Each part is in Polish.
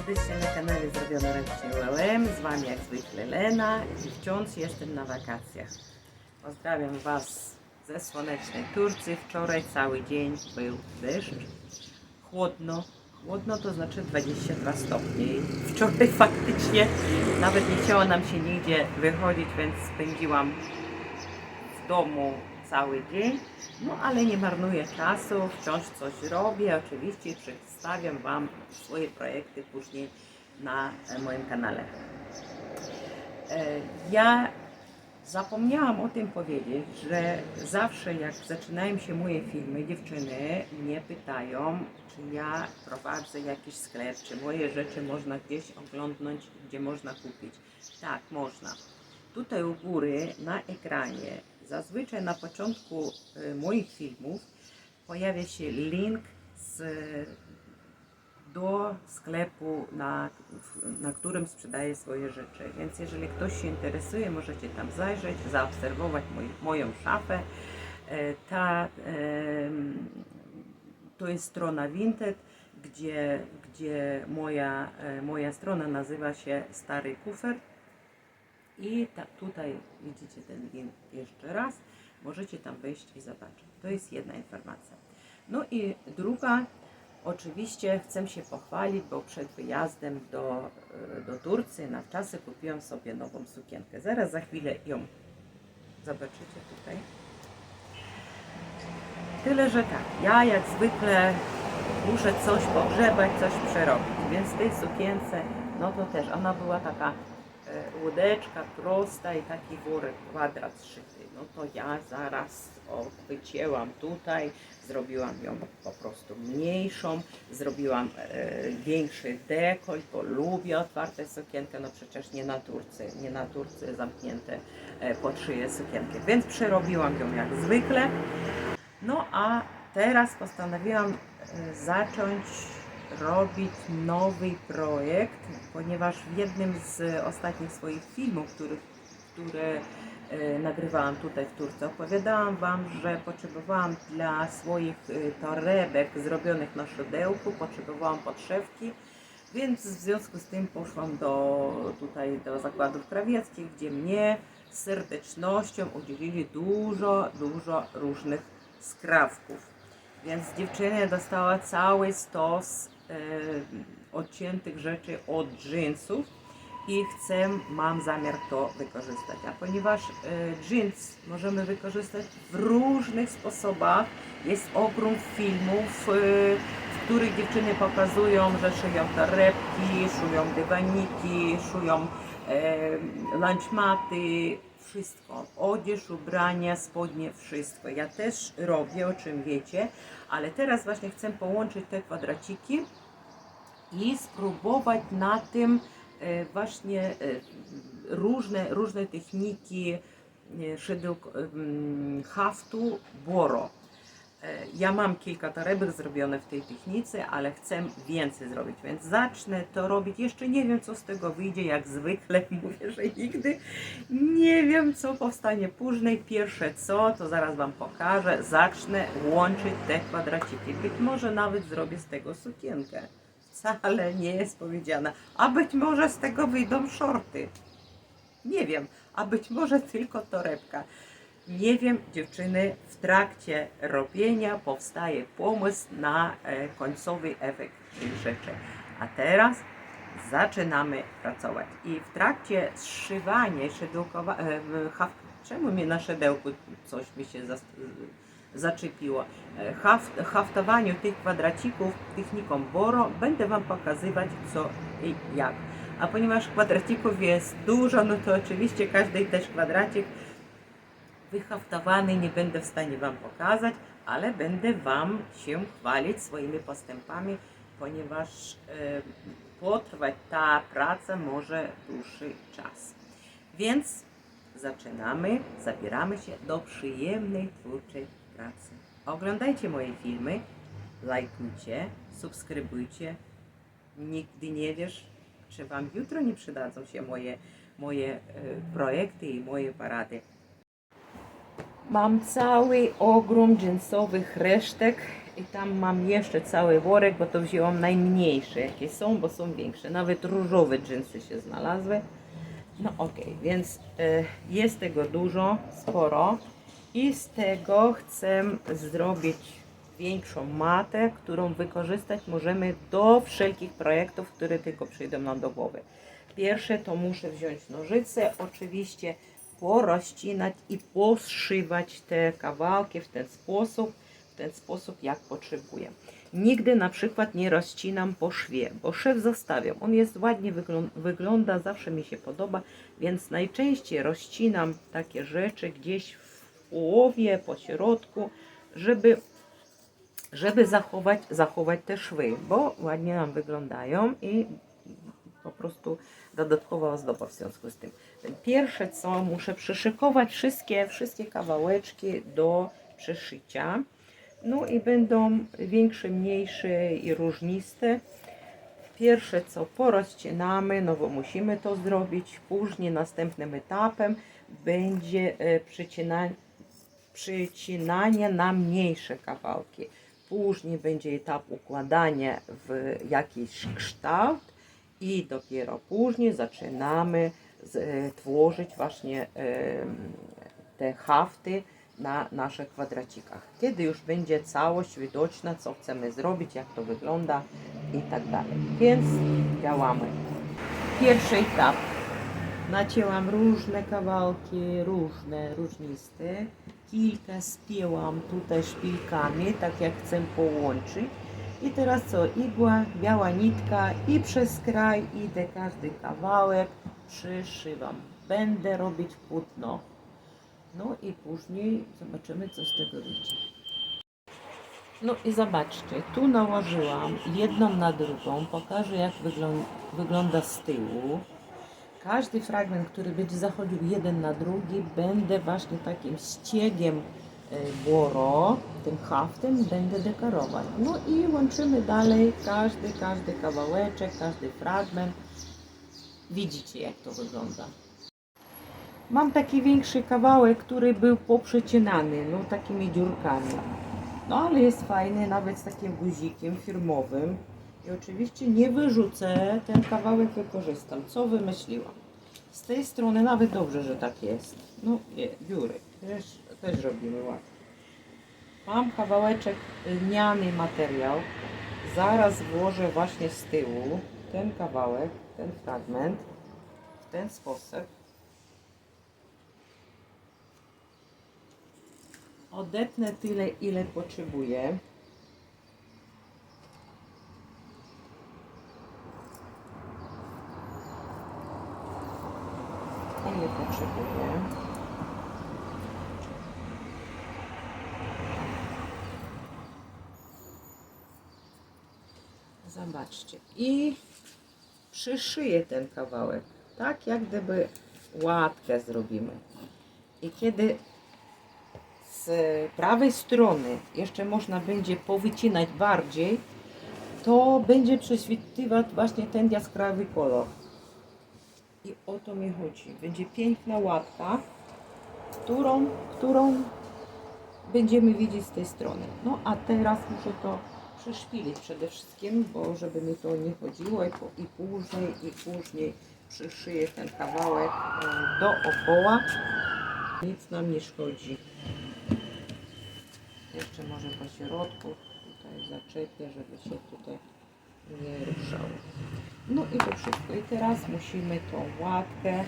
Jesteście na kanale Zrobione ręcznie ULM, z Wami jak zwykle Lena i wciąż jestem na wakacjach. Pozdrawiam Was ze słonecznej Turcji. Wczoraj cały dzień był deszcz, chłodno to znaczy 22 stopnie. Wczoraj faktycznie nawet nie chciało nam się nigdzie wychodzić, więc spędziłam w domu cały dzień, no ale nie marnuję czasu, wciąż coś robię, oczywiście przedstawiam Wam swoje projekty później na moim kanale. Ja zapomniałam o tym powiedzieć, że zawsze jak zaczynają się moje filmy, dziewczyny mnie pytają, czy ja prowadzę jakiś sklep, czy moje rzeczy można gdzieś oglądnąć, gdzie można kupić. Tak, można. Tutaj u góry na ekranie, zazwyczaj na początku moich filmów pojawia się link do sklepu, na którym sprzedaję swoje rzeczy. Więc jeżeli ktoś się interesuje, możecie tam zajrzeć, zaobserwować moją szafę. To jest strona Vinted, gdzie moja strona nazywa się Stary Kufer. I tutaj widzicie ten link jeszcze raz. Możecie tam wejść i zobaczyć. To jest jedna informacja. No i druga, oczywiście chcę się pochwalić, bo przed wyjazdem do Turcji na wczasy kupiłam sobie nową sukienkę. Zaraz za chwilę ją zobaczycie tutaj. Tyle, że tak, ja jak zwykle muszę coś pogrzebać, coś przerobić. Więc w tej sukience, no to też ona była taka łódeczka prosta i taki worek, kwadrat szyty. No to ja zaraz wycięłam tutaj, zrobiłam ją po prostu mniejszą, zrobiłam większy dekolt, bo lubię otwarte sukienki, no przecież nie na Turcy zamknięte pod szyję sukienki, więc przerobiłam ją jak zwykle. No a teraz postanowiłam zacząć robić nowy projekt, ponieważ w jednym z ostatnich swoich filmów, które nagrywałam tutaj w Turcji, opowiadałam Wam, że potrzebowałam dla swoich torebek zrobionych na szydełku, potrzebowałam podszewki, więc w związku z tym poszłam tutaj do zakładów krawieckich, gdzie mnie z serdecznością udzielili dużo różnych skrawków. Więc dziewczyna dostała cały stos odciętych rzeczy od dżinsów i mam zamiar to wykorzystać. A ponieważ dżins możemy wykorzystać w różnych sposobach, jest ogrom filmów, w których dziewczyny pokazują, że szyją torebki, szyją dywaniki, szyją lunchmaty, wszystko, odzież, ubrania, spodnie, wszystko. Ja też robię, o czym wiecie, ale teraz właśnie chcę połączyć te kwadraciki i spróbować na tym właśnie różne techniki haftu Boro. Ja mam kilka torebek zrobione w tej technice, ale chcę więcej zrobić, więc zacznę to robić. Jeszcze nie wiem, co z tego wyjdzie, jak zwykle mówię, że nigdy nie wiem, co powstanie później. Pierwsze co, to zaraz Wam pokażę. Zacznę łączyć te kwadraciki. Być może nawet zrobię z tego sukienkę. Wcale nie jest powiedziane. A być może z tego wyjdą shorty. Nie wiem, a być może tylko torebka. Nie wiem, dziewczyny, w trakcie robienia powstaje pomysł na końcowy efekt tych rzeczy. A teraz zaczynamy pracować. I w trakcie zszywania i czemu mnie na szydełku coś mi się zaczepiło? Haftowaniu tych kwadracików techniką Boro będę Wam pokazywać co i jak. A ponieważ kwadracików jest dużo, no to oczywiście każdy też kwadracik wyhaftowany nie będę w stanie Wam pokazać, ale będę Wam się chwalić swoimi postępami, ponieważ potrwać ta praca może dłuższy czas. Więc zaczynamy, zabieramy się do przyjemnej, twórczej pracy. Oglądajcie moje filmy, lajkujcie, subskrybujcie. Nigdy nie wiesz, czy Wam jutro nie przydadzą się moje projekty i moje parady. Mam cały ogrom dżinsowych resztek I tam mam jeszcze cały worek, bo to wzięłam najmniejsze jakie są, bo są większe. Nawet różowe dżinsy się znalazły. No okej, więc jest tego dużo, sporo. I z tego chcę zrobić większą matę, którą wykorzystać możemy do wszelkich projektów, które tylko przyjdą nam do głowy. Pierwsze to muszę wziąć nożyce, oczywiście porozcinać i poszywać te kawałki w ten sposób jak potrzebuję. Nigdy na przykład nie rozcinam po szwie, bo szw zostawiam. On jest ładnie wygląda, zawsze mi się podoba, więc najczęściej rozcinam takie rzeczy gdzieś w połowie, po środku, żeby zachować te szwy, bo ładnie nam wyglądają i po prostu dodatkowa ozdoba w związku z tym. Pierwsze co, muszę przyszykować wszystkie kawałeczki do przeszycia. No i będą większe, mniejsze i różniste. Pierwsze co, porozcinamy, no bo musimy to zrobić. Później następnym etapem będzie przycinanie na mniejsze kawałki. Później będzie etap układania w jakiś kształt i dopiero później zaczynamy tworzyć właśnie te hafty na naszych kwadracikach. Kiedy już będzie całość widoczna, co chcemy zrobić, jak to wygląda i tak dalej. Więc działamy. Pierwszy etap. Nacięłam różne kawałki, różniste. Kilka spięłam tutaj szpilkami, tak jak chcę połączyć. I teraz co? Igła, biała nitka i przez kraj idę każdy kawałek, przyszywam. Będę robić płótno. No i później zobaczymy, co z tego wyjdzie. No i zobaczcie, tu nałożyłam jedną na drugą. Pokażę, jak wygląda z tyłu. Każdy fragment, który będzie zachodził jeden na drugi, będę właśnie takim ściegiem boro, tym haftem będę dekorować. No i łączymy dalej każdy kawałeczek, każdy fragment. Widzicie, jak to wygląda. Mam taki większy kawałek, który był poprzecinany, no takimi dziurkami. No ale jest fajny, nawet z takim guzikiem firmowym. I oczywiście nie wyrzucę, ten kawałek wykorzystam. Co wymyśliłam? Z tej strony nawet dobrze, że tak jest. No nie, dziury. Też robimy ładnie. Mam kawałeczek lniany materiał. Zaraz włożę właśnie z tyłu ten kawałek, ten fragment w ten sposób. Odetnę tyle, ile potrzebuję. Ile potrzebuję. Zobaczcie. I przyszyję ten kawałek. Tak jak gdyby łatkę zrobimy. I kiedy z prawej strony jeszcze można będzie powycinać bardziej, to będzie prześwitywać właśnie ten jaskrawy kolor. I o to mi chodzi. Będzie piękna łatka, którą będziemy widzieć z tej strony. No a teraz muszę to przeszpilić przede wszystkim, bo żeby mi to nie chodziło i później przyszyję ten kawałek dookoła. Nic nam nie szkodzi. Jeszcze może po środku tutaj zaczepię, żeby się tutaj nie ruszało. No i to wszystko. I teraz musimy tą łatkę,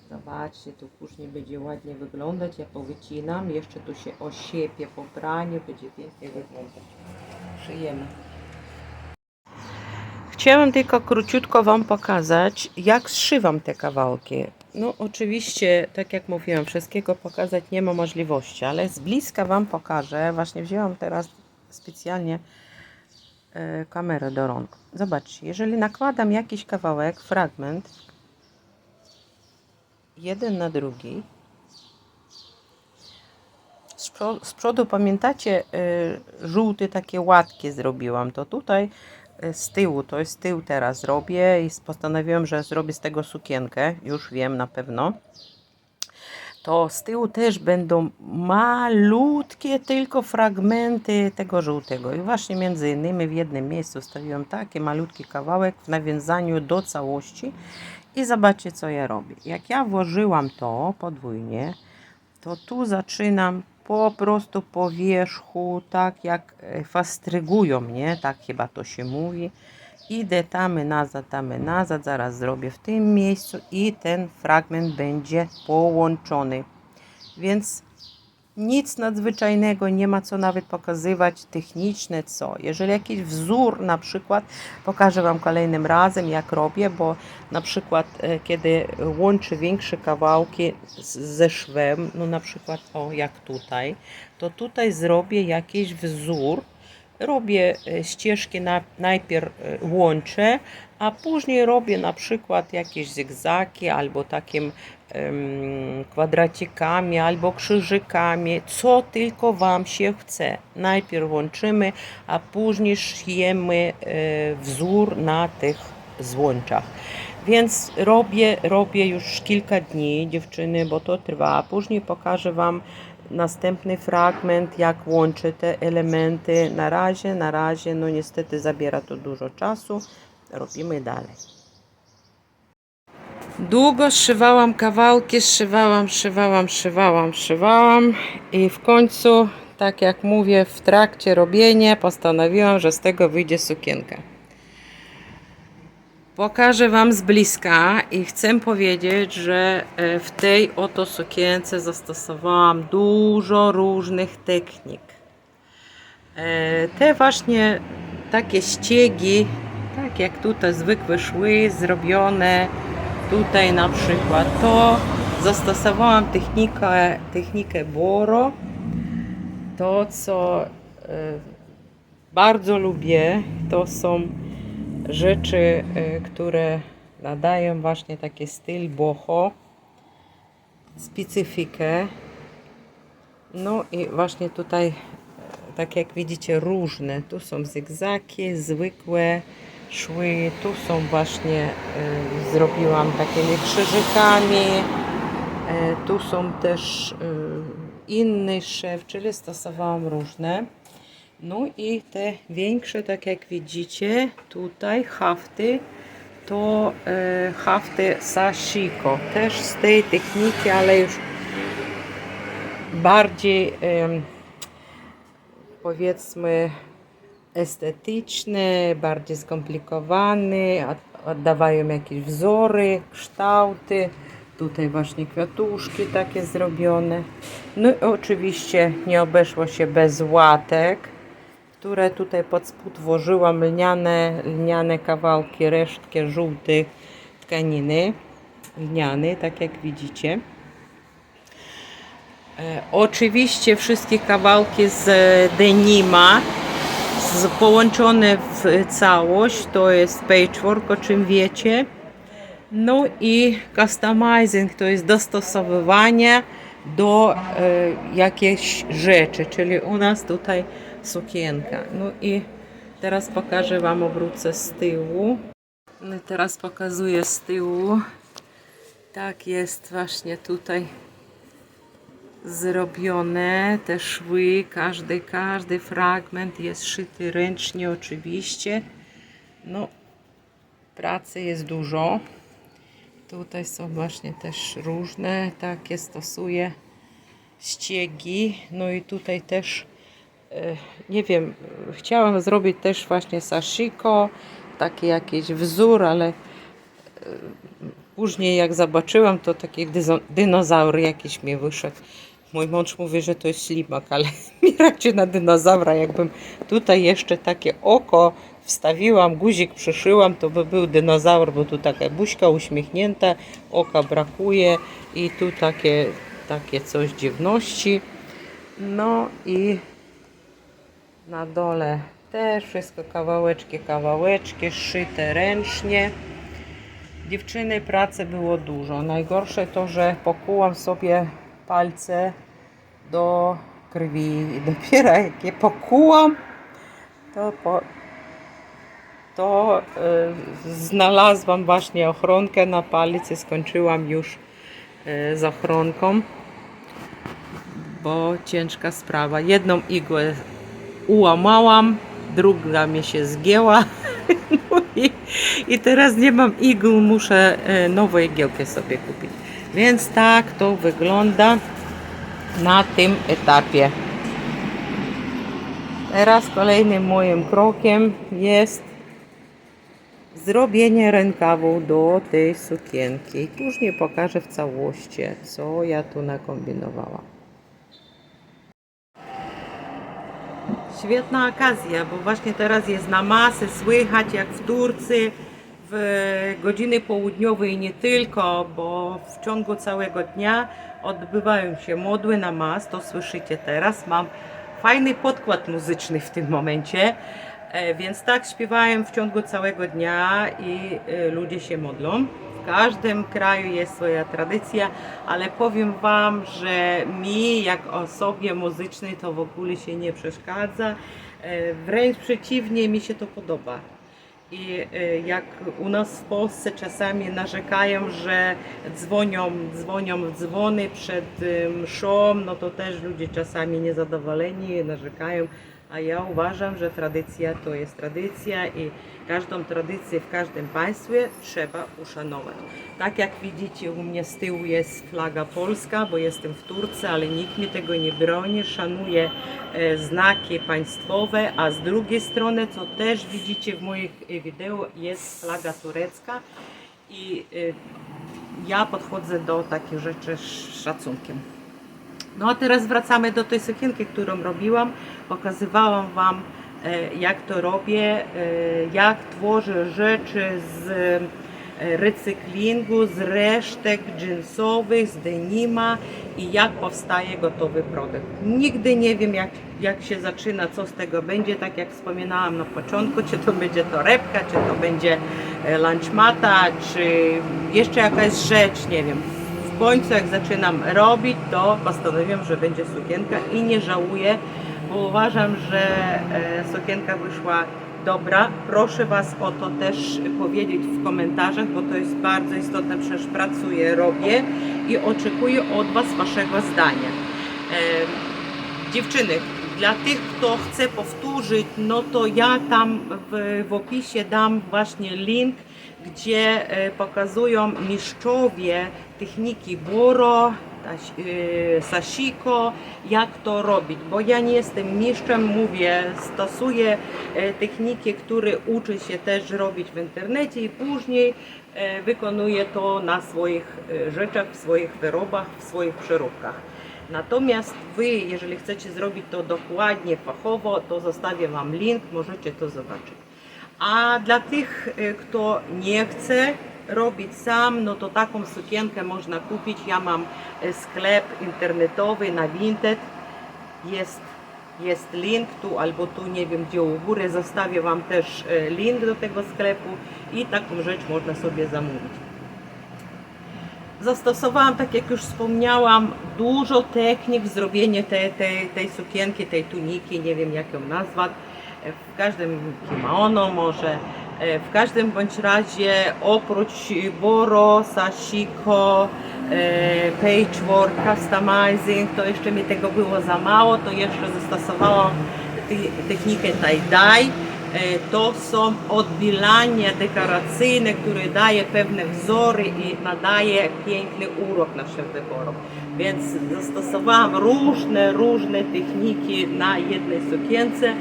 zobaczcie, tu później będzie ładnie wyglądać. Ja powycinam, jeszcze tu się osiepie po praniu, będzie pięknie wyglądać. Szyjemy. Chciałam tylko króciutko Wam pokazać, jak zszywam te kawałki. No oczywiście, tak jak mówiłam, wszystkiego pokazać nie ma możliwości, ale z bliska Wam pokażę. Właśnie wzięłam teraz specjalnie kamerę do rąk. Zobaczcie, jeżeli nakładam jakiś kawałek, fragment, jeden na drugi, z przodu pamiętacie, żółte takie łatki zrobiłam, to tutaj z tyłu, to jest tył teraz zrobię i postanowiłam, że zrobię z tego sukienkę, już wiem na pewno. to z tyłu też będą malutkie tylko fragmenty tego żółtego. I właśnie między innymi w jednym miejscu stawiłam taki malutki kawałek w nawiązaniu do całości. I zobaczcie, co ja robię. Jak ja włożyłam to podwójnie, to tu zaczynam po prostu po wierzchu, tak jak fastrygują mnie, tak chyba to się mówi. Idę tamy nazad, zaraz zrobię w tym miejscu i ten fragment będzie połączony. Więc nic nadzwyczajnego, nie ma co nawet pokazywać techniczne co. Jeżeli jakiś wzór na przykład, pokażę Wam kolejnym razem jak robię, bo na przykład kiedy łączę większe kawałki ze szwem, no na przykład o jak tutaj, to tutaj zrobię jakiś wzór. Robię ścieżki, najpierw łączę, a później robię na przykład jakieś zygzaki albo takim kwadracikami albo krzyżykami, co tylko Wam się chce. Najpierw łączymy, a później szyjemy wzór na tych złączach. Więc robię już kilka dni, dziewczyny, bo to trwa. Później pokażę Wam następny fragment, jak łączę te elementy. Na razie, no niestety zabiera to dużo czasu. Robimy dalej. Długo zszywałam kawałki, szywałam i w końcu, tak jak mówię, w trakcie robienia postanowiłam, że z tego wyjdzie sukienka. Pokażę Wam z bliska i chcę powiedzieć, że w tej oto sukience zastosowałam dużo różnych technik. Te właśnie takie ściegi, tak jak tutaj zwykłe szwy zrobione, tutaj na przykład to zastosowałam technikę Boro. To co bardzo lubię, to są rzeczy, które nadają właśnie taki styl boho, specyfikę. No i właśnie tutaj, tak jak widzicie, różne. Tu są zygzaki, zwykłe szwy. Tu są właśnie, zrobiłam takimi krzyżykami. Tu są też inny szew, czyli stosowałam różne. No i te większe, tak jak widzicie, tutaj hafty, to hafty sashiko. Też z tej techniki, ale już bardziej powiedzmy estetyczny, bardziej skomplikowany, oddawają jakieś wzory, kształty. Tutaj właśnie kwiatuszki takie zrobione. No i oczywiście nie obeszło się bez łatek, które tutaj pod spód włożyłam lniane kawałki, resztki żółtych tkaniny lnianej, tak jak widzicie. Oczywiście wszystkie kawałki z denima połączone w całość, to jest patchwork, o czym wiecie. No i customizing, to jest dostosowywanie do jakiejś rzeczy, czyli u nas tutaj sukienka. No i teraz pokażę Wam, obrócę z tyłu. No i teraz pokazuję z tyłu. Tak jest właśnie tutaj zrobione, te szwy, każdy fragment jest szyty ręcznie oczywiście. No, pracy jest dużo. Tutaj są właśnie też różne takie, stosuję ściegi. No i tutaj też nie wiem, chciałam zrobić też właśnie sashiko, taki jakiś wzór, ale później jak zobaczyłam, to taki dinozaur jakiś mi wyszedł. Mój mąż mówi, że to jest ślimak, ale mi raczej na dinozaura. Jakbym tutaj jeszcze takie oko wstawiłam, guzik przyszyłam, to by był dinozaur, bo tu taka buźka uśmiechnięta, oka brakuje i tu takie coś dziwności. No i na dole też wszystko kawałeczki szyte ręcznie. Dziewczyny, pracy było dużo. Najgorsze to, że pokułam sobie palce do krwi i dopiero jak je pokułam, to znalazłam właśnie ochronkę na palec i skończyłam już z ochronką. bo ciężka sprawa. Jedną igłę ułamałam, druga mi się zgięła. No i teraz nie mam igł, muszę nową igiełkę sobie kupić. Więc tak to wygląda na tym etapie. Teraz kolejnym moim krokiem jest zrobienie rękawów do tej sukienki. Później pokażę w całości, co ja tu nakombinowałam. Świetna okazja, bo właśnie teraz jest na masę słychać, jak w Turcji w godziny południowe i nie tylko, bo w ciągu całego dnia odbywają się modły na mas, to słyszycie teraz. Mam fajny podkład muzyczny w tym momencie, więc tak śpiewałem w ciągu całego dnia i ludzie się modlą. W każdym kraju jest swoja tradycja, ale powiem Wam, że mi, jak osobie muzycznej, to w ogóle się nie przeszkadza. Wręcz przeciwnie, mi się to podoba. I jak u nas w Polsce czasami narzekają, że dzwonią w dzwony przed mszą, no to też ludzie czasami niezadowoleni narzekają. A ja uważam, że tradycja to jest tradycja i każdą tradycję w każdym państwie trzeba uszanować. Tak jak widzicie, u mnie z tyłu jest flaga polska, bo jestem w Turcji, ale nikt mi tego nie broni. Szanuję znaki państwowe, a z drugiej strony, co też widzicie w moich wideo, jest flaga turecka i ja podchodzę do takich rzeczy z szacunkiem. No a teraz wracamy do tej sukienki, którą robiłam. Pokazywałam Wam, jak to robię, jak tworzę rzeczy z recyklingu, z resztek jeansowych, z denima i jak powstaje gotowy produkt. Nigdy nie wiem, jak się zaczyna, co z tego będzie, tak jak wspominałam na początku, czy to będzie torebka, czy to będzie lunchmata, czy jeszcze jakaś rzecz, nie wiem. W końcu jak zaczynam robić, to postanowiłam, że będzie sukienka i nie żałuję, bo uważam, że sukienka wyszła dobra. Proszę Was o to też powiedzieć w komentarzach, bo to jest bardzo istotne, przecież pracuję, robię i oczekuję od Was Waszego zdania. Dziewczyny, dla tych, kto chce powtórzyć, no to ja tam w opisie dam właśnie link, gdzie pokazują mistrzowie techniki Boro, Sashiko, jak to robić, bo ja nie jestem mistrzem, mówię, stosuję techniki, które uczę się też robić w internecie i później wykonuję to na swoich rzeczach, w swoich wyrobach, w swoich przeróbkach. Natomiast Wy, jeżeli chcecie zrobić to dokładnie, fachowo, to zostawię Wam link, możecie to zobaczyć. A dla tych, kto nie chce robić sam, no to taką sukienkę można kupić. Ja mam sklep internetowy na Vinted. Jest link tu albo tu, nie wiem gdzie u góry. Zostawię Wam też link do tego sklepu i taką rzecz można sobie zamówić. Zastosowałam, tak jak już wspomniałam, dużo technik w zrobieniu tej sukienki, tej tuniki, nie wiem jak ją nazwać. W każdym kimono może, w każdym bądź razie oprócz Boro, Sashiko, patchwork, customizing, to jeszcze mi tego było za mało, to jeszcze zastosowałam technikę tie-dye. To są odbilania dekoracyjne, które daje pewne wzory i nadaje piękny urok naszym wyborom. Więc zastosowałam różne techniki na jednej sukience.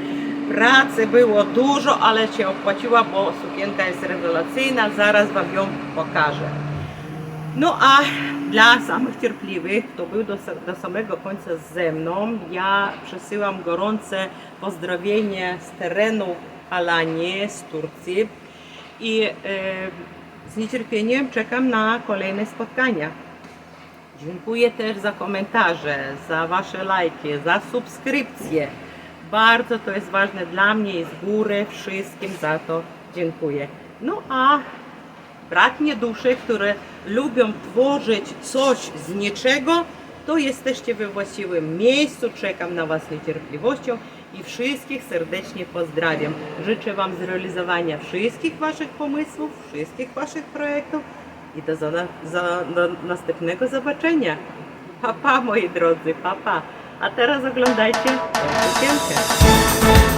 Pracy było dużo, ale się opłaciła, bo sukienka jest rewelacyjna, zaraz Wam ją pokażę. No a dla samych cierpliwych, kto był do samego końca ze mną, ja przesyłam gorące pozdrowienie z terenu Alanii, z Turcji i z niecierpieniem czekam na kolejne spotkania. Dziękuję też za komentarze, za Wasze lajki, za subskrypcje. Bardzo to jest ważne dla mnie i z góry wszystkim za to dziękuję. No a bratnie dusze, które lubią tworzyć coś z niczego, to jesteście we właściwym miejscu. Czekam na Was z niecierpliwością i wszystkich serdecznie pozdrawiam. Życzę Wam zrealizowania wszystkich Waszych pomysłów, wszystkich Waszych projektów i do następnego zobaczenia. Pa, pa moi drodzy, pa, pa. A teraz oglądajcie sukienkę.